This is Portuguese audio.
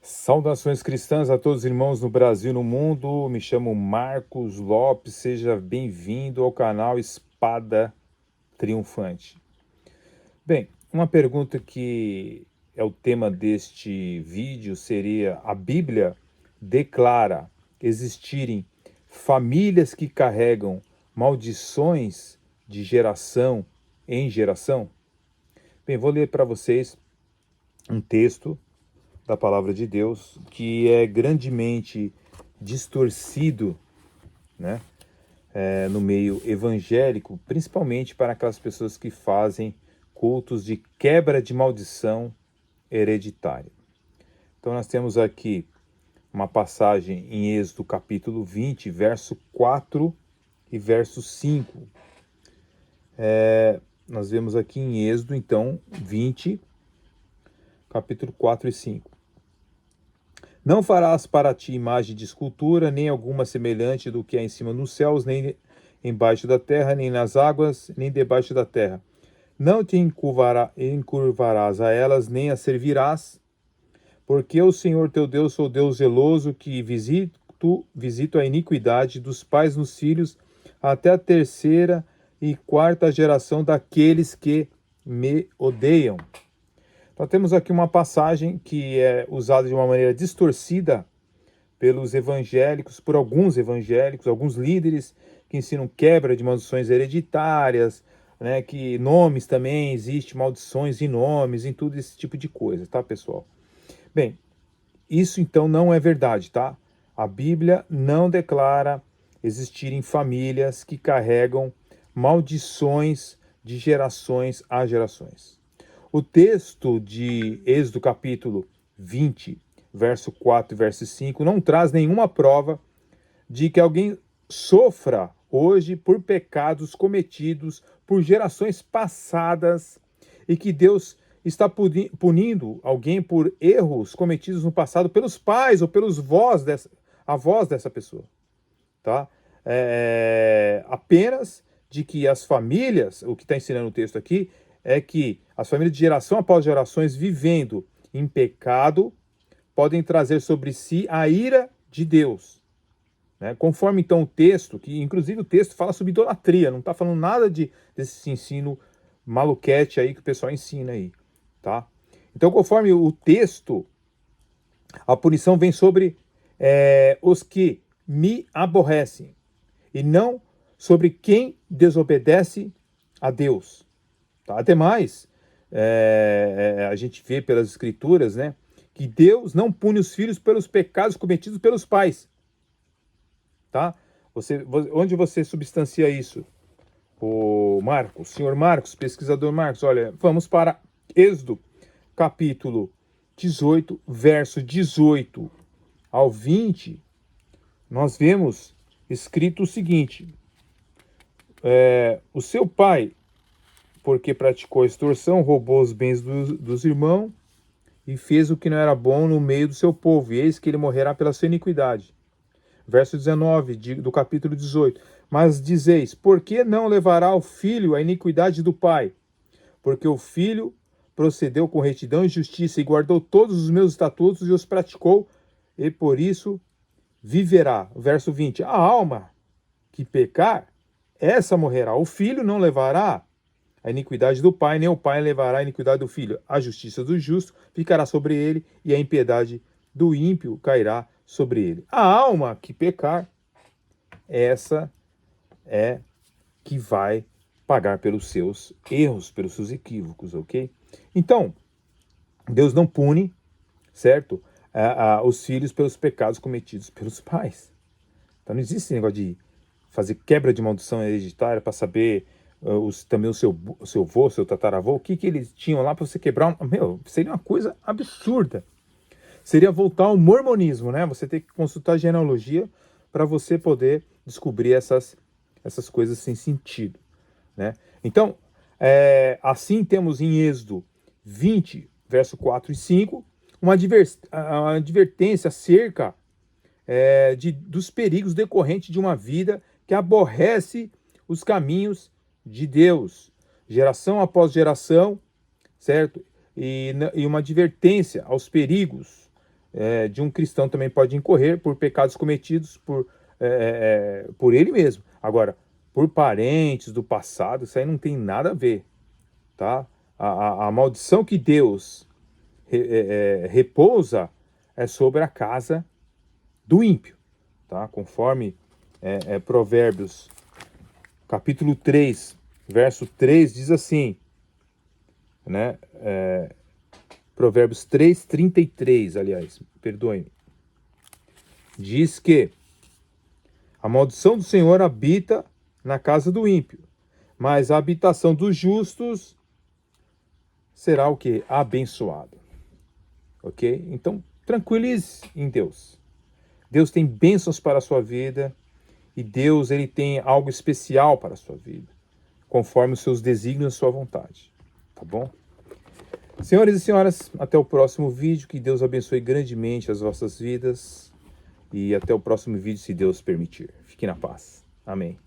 Saudações cristãs a todos os irmãos no Brasil e no mundo. Me chamo Marcos Lopes. Seja bem-vindo ao canal Espada Triunfante. Bem, uma pergunta que é o tema deste vídeo seria: a Bíblia declara existirem famílias que carregam maldições de geração em geração? Bem, vou ler para vocês um texto da palavra de Deus que é grandemente distorcido, né, no meio evangélico, principalmente para aquelas pessoas que fazem cultos de quebra de maldição hereditária. Então nós temos aqui uma passagem em Êxodo capítulo 20, verso 4 e verso 5. Nós vemos aqui em Êxodo, então, 20, capítulo 4 e 5. Não farás para ti imagem de escultura, nem alguma semelhante do que há em cima nos céus, nem embaixo da terra, nem nas águas, nem debaixo da terra. Não te encurvarás a elas, nem as servirás, porque eu, Senhor teu Deus, sou Deus zeloso, que visito a iniquidade dos pais nos filhos, até a terceira e quarta geração daqueles que me odeiam. Nós temos aqui uma passagem que é usada de uma maneira distorcida pelos evangélicos, por alguns evangélicos, alguns líderes que ensinam quebra de maldições hereditárias, né, que nomes também, existe maldições em nomes, em tudo esse tipo de coisa, tá, pessoal? Bem, isso então não é verdade, tá? A Bíblia não declara existirem famílias que carregam maldições de gerações a gerações. O texto de Êxodo capítulo 20, verso 4 e verso 5, não traz nenhuma prova de que alguém sofra hoje por pecados cometidos por gerações passadas e que Deus está punindo alguém por erros cometidos no passado pelos pais ou pelos avós dessa pessoa, tá? Apenas de que as famílias, o que está ensinando o texto aqui, é que as famílias de geração após gerações vivendo em pecado podem trazer sobre si a ira de Deus, né? Conforme então o texto, que inclusive o texto fala sobre idolatria, não está falando nada desse ensino maluquete aí que o pessoal ensina aí, tá? Então, conforme o texto, a punição vem sobre os que me aborrecem e não sobre quem desobedece a Deus. Tá? Até mais, a gente vê pelas escrituras, né, que Deus não pune os filhos pelos pecados cometidos pelos pais. Tá? Onde você substancia isso? O Marcos, senhor Marcos, pesquisador Marcos, olha, vamos para Êxodo, capítulo 18, verso 18 ao 20, nós vemos escrito o seguinte: o seu pai, porque praticou extorsão, roubou os bens dos irmãos e fez o que não era bom no meio do seu povo, e eis que ele morrerá pela sua iniquidade. Verso 19 do capítulo 18. Mas dizeis, por que não levará o filho a iniquidade do pai? Porque o filho procedeu com retidão e justiça e guardou todos os meus estatutos e os praticou, e por isso viverá. Verso 20. A alma que pecar, essa morrerá. O filho não levará a iniquidade do pai, nem o pai levará a iniquidade do filho. A justiça do justo ficará sobre ele, e a impiedade do ímpio cairá sobre ele. A alma que pecar, essa é que vai pagar pelos seus erros, pelos seus equívocos, ok? Então, Deus não pune, certo? Os filhos pelos pecados cometidos pelos pais. Então não existe esse negócio de fazer quebra de maldição hereditária para saber também o seu avô, seu tataravô, o que eles tinham lá para você quebrar. Meu, seria uma coisa absurda. Seria voltar ao mormonismo, né? Você tem que consultar a genealogia para você poder descobrir essas coisas sem sentido, né? Então, assim temos em Êxodo 20, verso 4 e 5, uma advertência acerca dos perigos decorrentes de uma vida que aborrece os caminhos de Deus, geração após geração, certo? E uma advertência aos perigos de um cristão também pode incorrer por pecados cometidos por ele mesmo. Agora, por parentes do passado, isso aí não tem nada a ver, tá? A maldição que Deus repousa é sobre a casa do ímpio, tá? Conforme Provérbios, capítulo 3, verso 3, diz assim, né? Provérbios 3, 33, aliás, perdoe-me. Diz que a maldição do Senhor habita na casa do ímpio, mas a habitação dos justos será o quê? Abençoada. Ok? Então, tranquilize em Deus. Deus tem bênçãos para a sua vida e Deus ele tem algo especial para a sua vida, conforme os seus desígnios e sua vontade. Tá bom? Senhores e senhoras, até o próximo vídeo. Que Deus abençoe grandemente as vossas vidas. E até o próximo vídeo, se Deus permitir. Fique na paz. Amém.